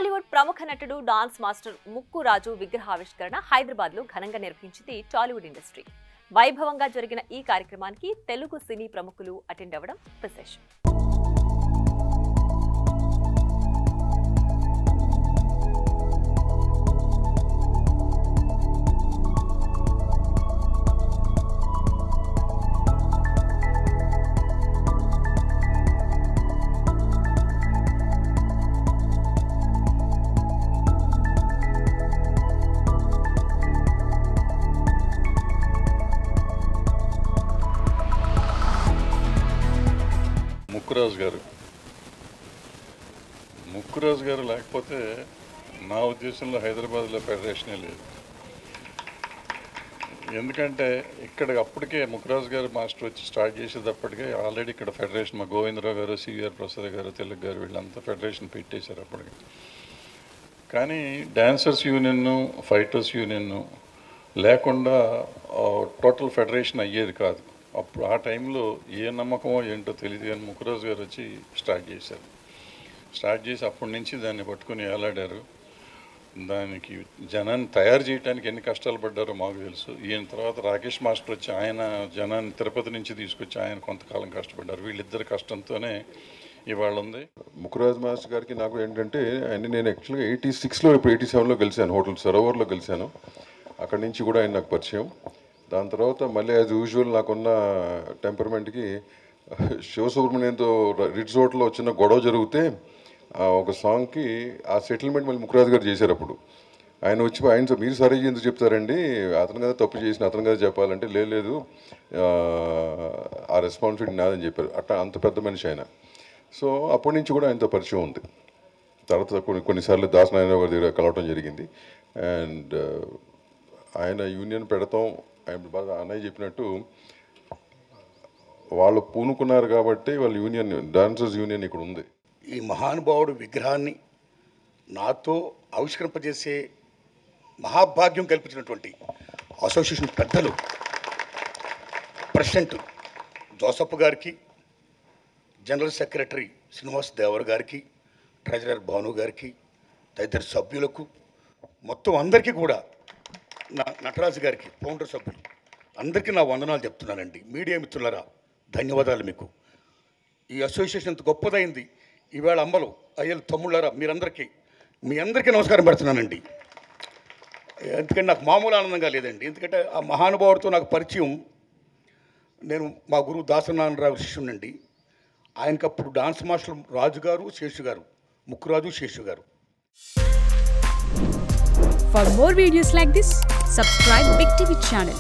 టాలీవుడ్ ప్రముఖ నటుడు dance master ముక్కు రాజు విగ్రహావిష్కరణ హైదరాబాద్ లో ఘనంగా నిర్వహించింది టాలీవుడ్ ఇండస్ట్రీ. వైభవంగా జరిగిన ఈ కార్యక్రమానికి తెలుగు సినీ ప్రముఖులు అటెండ్ అవ్వడం విశేషం. ముక్కురాజు గారు లేకపోతే నా ఉద్దేశంలో హైదరాబాద్లో ఫెడరేషనే లేదు. ఎందుకంటే ఇక్కడ అప్పటికే ముక్కురాజు గారు మాస్టర్ వచ్చి స్టార్ట్ చేసేటప్పటికే ఆల్రెడీ ఇక్కడ ఫెడరేషన్ మా గోవిందరావు గారు, సివిఆర్ ప్రసాద్ గారు, తెలుగు గారు వీళ్ళంతా ఫెడరేషన్ పెట్టేశారు అప్పటికి. కానీ డాన్సర్స్ యూనియన్, ఫైటర్స్ యూనియన్ లేకుండా టోటల్ ఫెడరేషన్ అయ్యేది కాదు. అప్పుడు ఆ టైంలో ఏ నమ్మకమో ఏంటో తెలియదు కానీ ముక్కురాజు గారు వచ్చి స్టార్ట్ చేశారు. స్టార్ట్ చేసి అప్పటి నుంచి దాన్ని పట్టుకుని ఏలాడారు. దానికి జనాన్ని తయారు చేయడానికి ఎన్ని కష్టాలు పడ్డారో మాకు తెలుసు. ఈయన తర్వాత రాకేష్ మాస్టర్ వచ్చి ఆయన జనాన్ని తిరుపతి నుంచి తీసుకొచ్చి ఆయన కొంతకాలం కష్టపడ్డారు. వీళ్ళిద్దరి కష్టంతోనే ఇవాళ ఉంది. ముక్కురాజు మాస్టర్ గారికి నాకు ఏంటంటే నేను యాక్చువల్గా 86లో ఇప్పుడు 87లో కలిశాను, హోటల్ సరోవర్లో కలిశాను. అక్కడి నుంచి కూడా ఆయన నాకు పరిచయం. దాని తర్వాత మళ్ళీ యాజ్ యూజువల్ నాకున్న టెంపర్మెంట్కి శివసుబ్రహ్మణ్యంతో రిట్స్ హోటల్లో చిన్న గొడవ జరిగితే ఒక సాంగ్కి ఆ సెటిల్మెంట్ మళ్ళీ ముక్కురాజు గారు చేశారు. అప్పుడు ఆయన వచ్చి ఆయన మీరు సరే ఎందుకు చెప్తారండి, అతను కదా తప్పు చేసిన అతను కదా చెప్పాలంటే లేదు ఆ రెస్పాన్సిబిలిటీ నాదని చెప్పారు. అట్లా అంత పెద్ద మనిషి ఆయన. సో అప్పటి నుంచి కూడా ఆయనతో పరిచయం ఉంది. తర్వాత కొన్నిసార్లు దాసనారాయణ గారి దగ్గర కలవటం జరిగింది. అండ్ ఆయన యూనియన్ పెడతాం, ఆయన బాగా అన్నయ్య చెప్పినట్టు వాళ్ళు పూనుకున్నారు కాబట్టి వాళ్ళ యూనియన్, డాన్సర్స్ యూనియన్ ఇక్కడ ఉంది. ఈ మహానుభావుడు విగ్రహాన్ని నాతో ఆవిష్కరింపజేసే మహాభాగ్యం కల్పించినటువంటి అసోసియేషన్ పెద్దలు ప్రెసిడెంట్ జోసఫ్ గారికి, జనరల్ సెక్రటరీ శ్రీనివాస్ దేవర్ గారికి, ట్రెజరర్ భాను గారికి, తదితర సభ్యులకు మొత్తం అందరికీ కూడా, నా నటరాజు గారికి, ఫౌండర్ సభ్యులు అందరికీ నా వందనాలు చెప్తున్నానండి. మీడియా మిత్రులారా ధన్యవాదాలు మీకు. ఈ అసోసియేషన్ అంత గొప్పదైంది. ఈవేళ అమ్మలు, అయ్యలు, తమ్ముళ్ళారా మీ అందరికీ నమస్కారం పెడుతున్నానండి. ఎందుకంటే నాకు మామూలు ఆనందంగా లేదండి. ఎందుకంటే ఆ మహానుభావుడితో నాకు పరిచయం, నేను మా గురువు దాసనారాయణరావు శిష్యునండి. ఆయనకప్పుడు డాన్స్ మాస్టర్ రాజు గారు, శేషు గారు, ముక్కురాజు, శేషు గారు. For more videos like this, subscribe Big TV channel.